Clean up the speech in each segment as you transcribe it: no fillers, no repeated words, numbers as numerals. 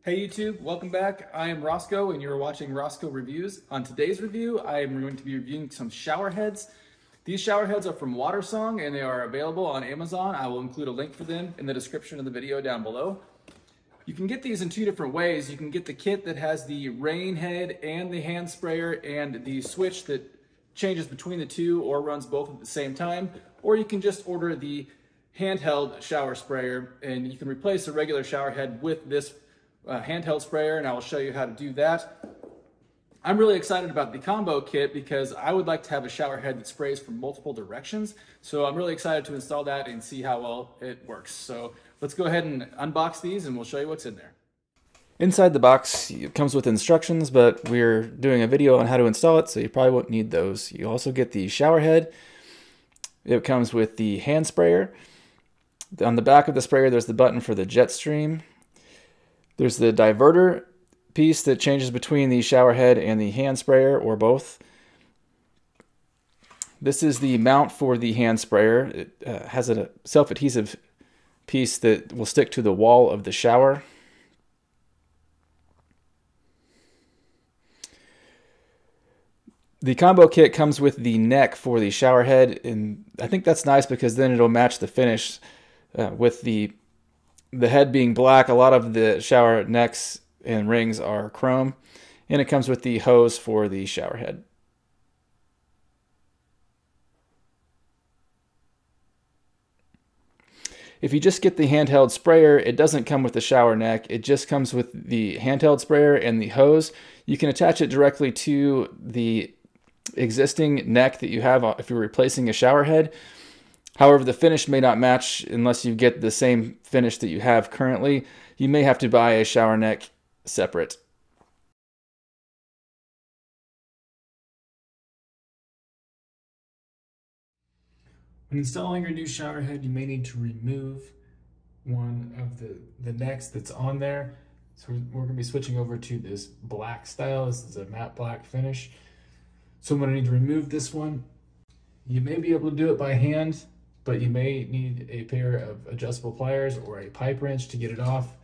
Hey YouTube, welcome back. I am Rosco and you're watching Rosco Reviews. On today's review, I am going to be reviewing some shower heads. These shower heads are from WaterSong and they are available on Amazon. I will include a link for them in the description of the video down below. You can get these in two different ways. You can get the kit that has the rain head and the hand sprayer and the switch that changes between the two or runs both at the same time, or you can just order the handheld shower sprayer and you can replace a regular shower head with this handheld sprayer, and I will show you how to do that. I'm really excited about the combo kit because I would like to have a shower head that sprays from multiple directions. So I'm really excited to install that and see how well it works. So let's go ahead and unbox these and we'll show you what's in there. Inside the box, it comes with instructions, but we're doing a video on how to install it, so you probably won't need those. You also get the shower head. It comes with the hand sprayer. On the back of the sprayer, there's the button for the jet stream. There's the diverter piece that changes between the shower head and the hand sprayer, or both. This is the mount for the hand sprayer. It has a self-adhesive piece that will stick to the wall of the shower. The combo kit comes with the neck for the shower head, and I think that's nice because then it'll match the finish with the head being black. A lot of the shower necks and rings are chrome, and it comes with the hose for the shower head. If you just get the handheld sprayer, it doesn't come with the shower neck. It just comes with the handheld sprayer and the hose. You can attach it directly to the existing neck that you have if you're replacing a shower head. However, the finish may not match unless you get the same finish that you have currently. You may have to buy a shower neck separate. When installing your new shower head, you may need to remove one of the necks that's on there. So we're going to be switching over to this black style. This is a matte black finish. So I'm going to need to remove this one. You may be able to do it by hand, but you may need a pair of adjustable pliers or a pipe wrench to get it off.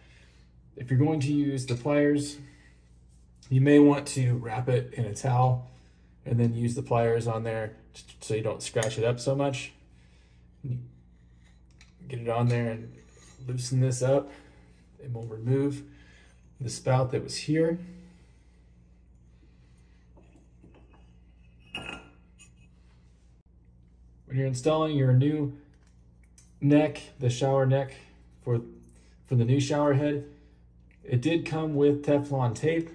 If you're going to use the pliers, you may want to wrap it in a towel and then use the pliers on there so you don't scratch it up so much. Get it on there and loosen this up, and we'll remove the spout that was here. When you're installing your new neck, the shower neck for the new shower head, it did come with Teflon tape.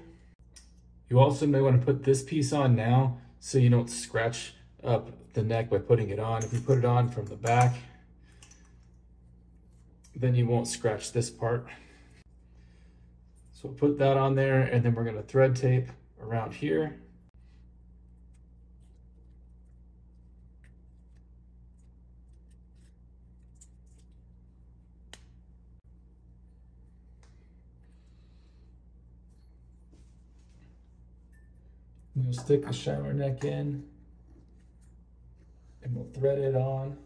You also may want to put this piece on now so you don't scratch up the neck by putting it on. If you put it on from the back, then you won't scratch this part. So we'll put that on there, and then we're going to thread tape around here. We'll stick the shower neck in and we'll thread it on.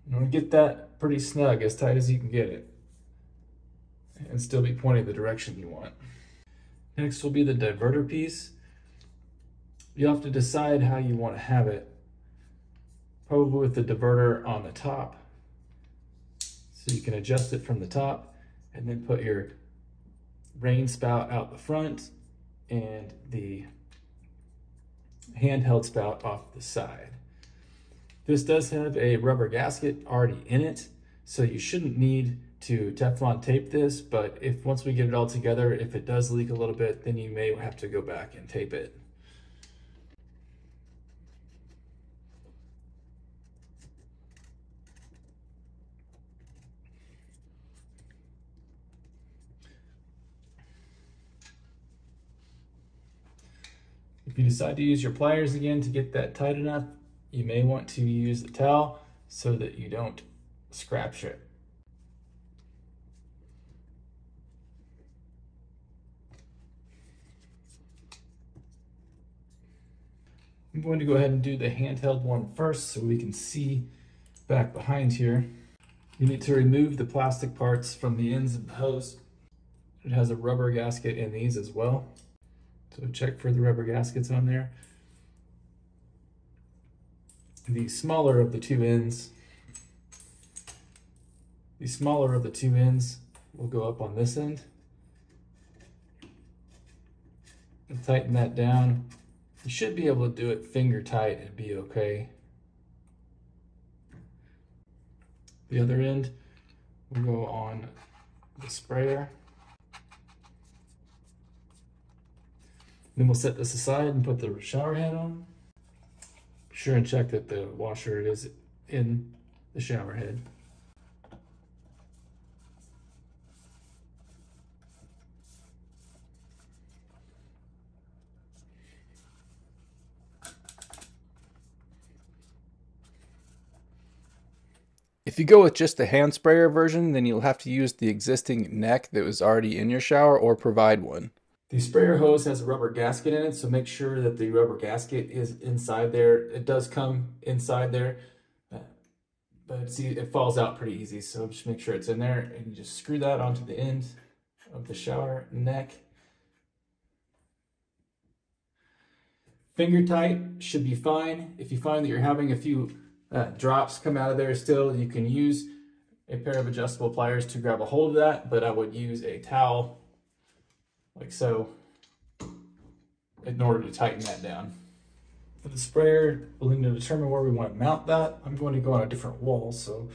You want to get that pretty snug, as tight as you can get it, and still be pointing the direction you want. Next will be the diverter piece. You'll have to decide how you want to have it. Probably with the diverter on the top. So you can adjust it from the top and then put your rain spout out the front and the handheld spout off the side. This does have a rubber gasket already in it, so you shouldn't need to Teflon tape this, but once we get it all together, if it does leak a little bit, then you may have to go back and tape it. If you decide to use your pliers again to get that tight enough, you may want to use the towel so that you don't scratch it. I'm going to go ahead and do the handheld one first so we can see back behind here. You need to remove the plastic parts from the ends of the hose. It has a rubber gasket in these as well. So check for the rubber gaskets on there. The smaller of the two ends will go up on this end. And tighten that down. You should be able to do it finger tight and be okay. The other end will go on the sprayer. Then we'll set this aside and put the shower head on. Be sure and check that the washer is in the shower head. If you go with just the hand sprayer version, then you'll have to use the existing neck that was already in your shower or provide one. The sprayer hose has a rubber gasket in it, so make sure that the rubber gasket is inside there. It does come inside there, but see, it falls out pretty easy, so just make sure it's in there, and you just screw that onto the end of the shower neck. Finger tight should be fine. If you find that you're having a few drops come out of there still, you can use a pair of adjustable pliers to grab a hold of that, but I would use a towel like so in order to tighten that down. For the sprayer, we'll need to determine where we want to mount that. I'm going to go on a different wall, so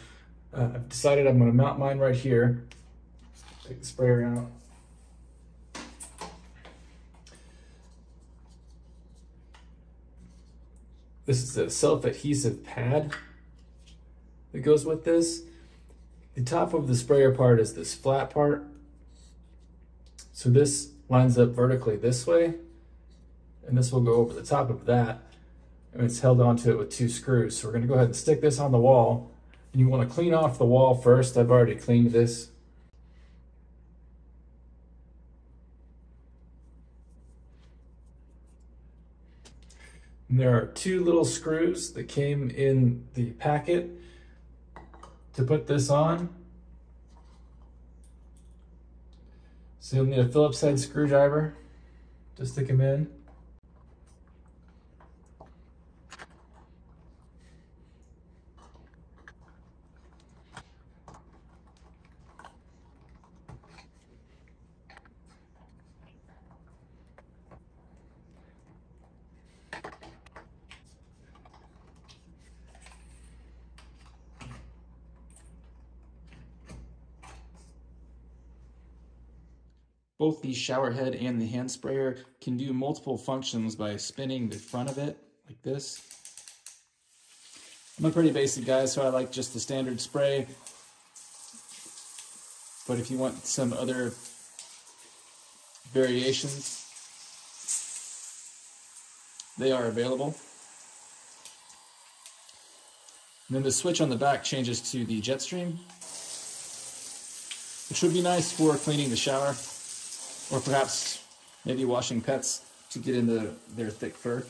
I've decided I'm going to mount mine right here. Take the sprayer out. This is a self-adhesive pad that goes with this. The top of the sprayer part is this flat part. So this lines up vertically this way, and this will go over the top of that, and it's held onto it with two screws. So we're gonna go ahead and stick this on the wall, and you wanna clean off the wall first. I've already cleaned this. And there are two little screws that came in the packet to put this on. So you'll need a Phillips head screwdriver to stick them in. Both the shower head and the hand sprayer can do multiple functions by spinning the front of it like this. I'm a pretty basic guy, so I like just the standard spray. But if you want some other variations, they are available. And then the switch on the back changes to the jet stream, which would be nice for cleaning the shower, or perhaps maybe washing pets to get into their thick fur.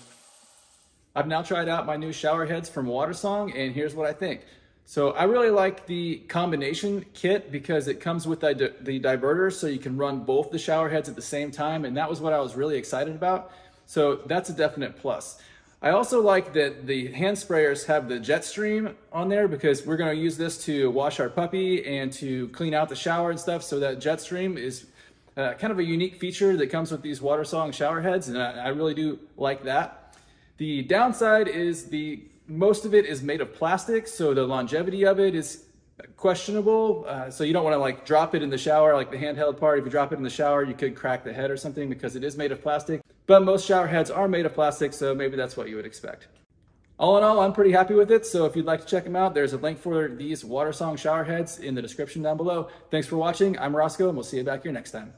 I've now tried out my new shower heads from WaterSong, and here's what I think. So I really like the combination kit because it comes with the diverter, so you can run both the shower heads at the same time, and that was what I was really excited about. So that's a definite plus. I also like that the hand sprayers have the jet stream on there because we're going to use this to wash our puppy and to clean out the shower and stuff. So that jet stream is kind of a unique feature that comes with these WaterSong shower heads, and I really do like that. The downside is most of it is made of plastic, so the longevity of it is questionable. So you don't want to like drop it in the shower like the handheld part. If you drop it in the shower, you could crack the head or something because it is made of plastic. But most shower heads are made of plastic, so maybe that's what you would expect. All in all, I'm pretty happy with it, so if you'd like to check them out, there's a link for these WaterSong shower heads in the description down below. Thanks for watching. I'm Rosco, and we'll see you back here next time.